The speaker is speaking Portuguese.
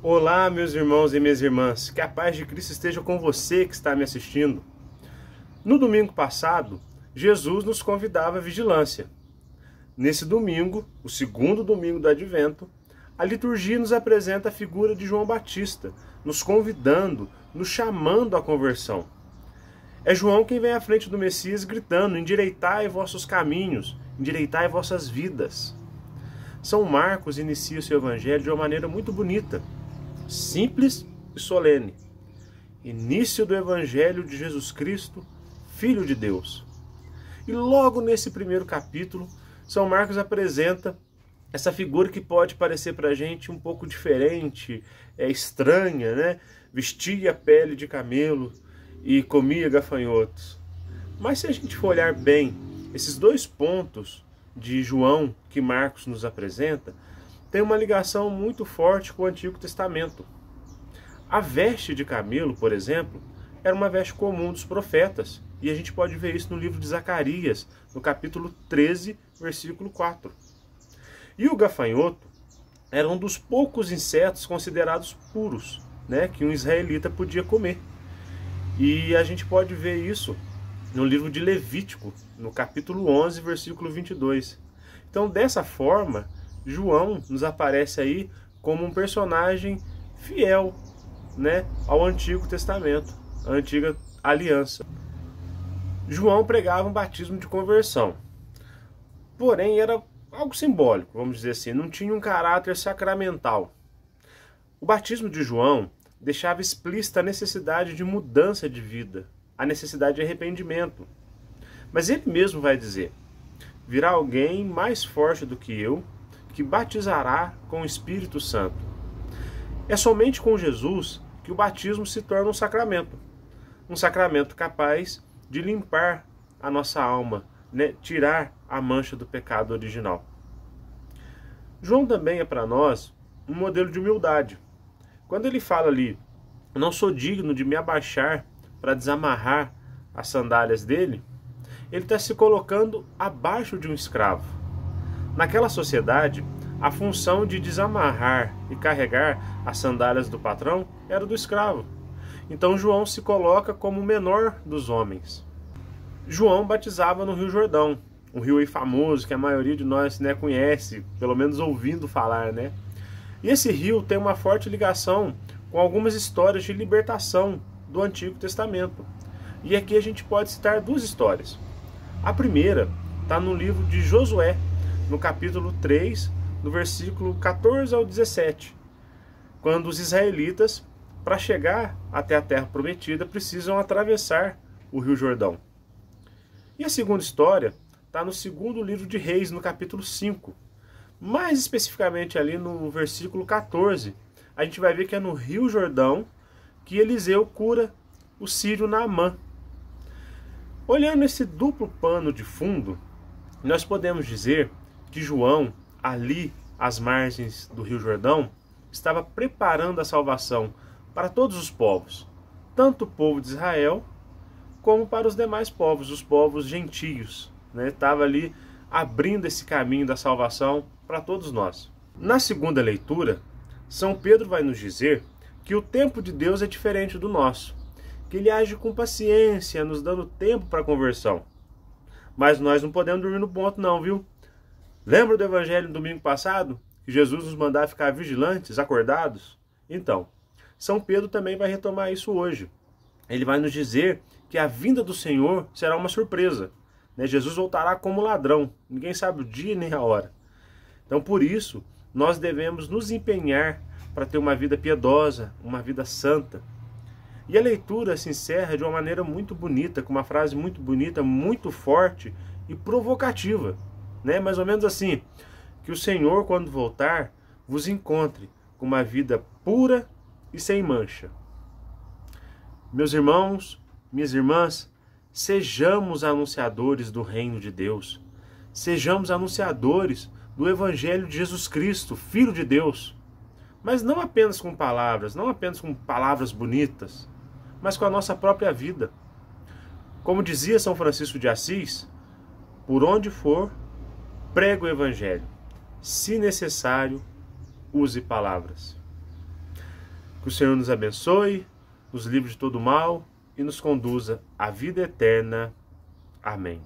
Olá, meus irmãos e minhas irmãs, que a paz de Cristo esteja com você que está me assistindo. No domingo passado, Jesus nos convidava à vigilância. Nesse domingo, o segundo domingo do Advento, a liturgia nos apresenta a figura de João Batista, nos convidando, nos chamando à conversão. É João quem vem à frente do Messias gritando: endireitai vossos caminhos, endireitai vossas vidas. São Marcos inicia o seu evangelho de uma maneira muito bonita, simples e solene. Início do Evangelho de Jesus Cristo, Filho de Deus. E logo nesse primeiro capítulo, São Marcos apresenta essa figura que pode parecer para a gente um pouco diferente, estranha, né? Vestia pele de camelo e comia gafanhotos. Mas se a gente for olhar bem, esses dois pontos de João que Marcos nos apresenta, tem uma ligação muito forte com o Antigo Testamento. A veste de camelo, por exemplo, era uma veste comum dos profetas, e a gente pode ver isso no livro de Zacarias, no capítulo 13, versículo 4. E o gafanhoto era um dos poucos insetos considerados puros, né, que um israelita podia comer. E a gente pode ver isso no livro de Levítico, no capítulo 11, versículo 22. Então, dessa forma, João nos aparece aí como um personagem fiel, né, ao Antigo Testamento, à Antiga Aliança. João pregava um batismo de conversão, porém era algo simbólico, vamos dizer assim, não tinha um caráter sacramental. O batismo de João deixava explícita a necessidade de mudança de vida, a necessidade de arrependimento. Mas ele mesmo vai dizer: virá alguém mais forte do que eu, que batizará com o Espírito Santo. É somente com Jesus que o batismo se torna um sacramento capaz de limpar a nossa alma, né? Tirar a mancha do pecado original. João também é para nós um modelo de humildade. Quando ele fala ali: não sou digno de me abaixar para desamarrar as sandálias dele, ele está se colocando abaixo de um escravo. Naquela sociedade, a função de desamarrar e carregar as sandálias do patrão era do escravo. Então João se coloca como o menor dos homens. João batizava no Rio Jordão, um rio aí famoso que a maioria de nós, né, conhece, pelo menos ouvindo falar, né? E esse rio tem uma forte ligação com algumas histórias de libertação do Antigo Testamento. E aqui a gente pode citar duas histórias. A primeira está no livro de Josué, no capítulo 3, no versículo 14 ao 17, quando os israelitas, para chegar até a terra prometida, precisam atravessar o Rio Jordão. E a segunda história está no segundo livro de Reis, no capítulo 5, mais especificamente ali no versículo 14, a gente vai ver que é no Rio Jordão que Eliseu cura o sírio Naamã. Olhando esse duplo pano de fundo, nós podemos dizer que João, ali às margens do Rio Jordão, estava preparando a salvação para todos os povos, tanto o povo de Israel como para os demais povos, os povos gentios, né? Estava ali abrindo esse caminho da salvação para todos nós. Na segunda leitura, São Pedro vai nos dizer que o tempo de Deus é diferente do nosso, que ele age com paciência, nos dando tempo para a conversão. Mas nós não podemos dormir no ponto não, viu? Lembra do evangelho do domingo passado? Que Jesus nos mandava ficar vigilantes, acordados? Então, São Pedro também vai retomar isso hoje. Ele vai nos dizer que a vinda do Senhor será uma surpresa, né? Jesus voltará como ladrão, ninguém sabe o dia nem a hora. Então, por isso, nós devemos nos empenhar para ter uma vida piedosa, uma vida santa. E a leitura se encerra de uma maneira muito bonita, com uma frase muito bonita, muito forte e provocativa, né? Mais ou menos assim: que o Senhor, quando voltar, vos encontre com uma vida pura e sem mancha. Meus irmãos, minhas irmãs, sejamos anunciadores do reino de Deus. Sejamos anunciadores do Evangelho de Jesus Cristo, Filho de Deus. Mas não apenas com palavras, não apenas com palavras bonitas, mas com a nossa própria vida. Como dizia São Francisco de Assis: por onde for, prega o Evangelho. Se necessário, use palavras. Que o Senhor nos abençoe, nos livre de todo mal e nos conduza à vida eterna. Amém.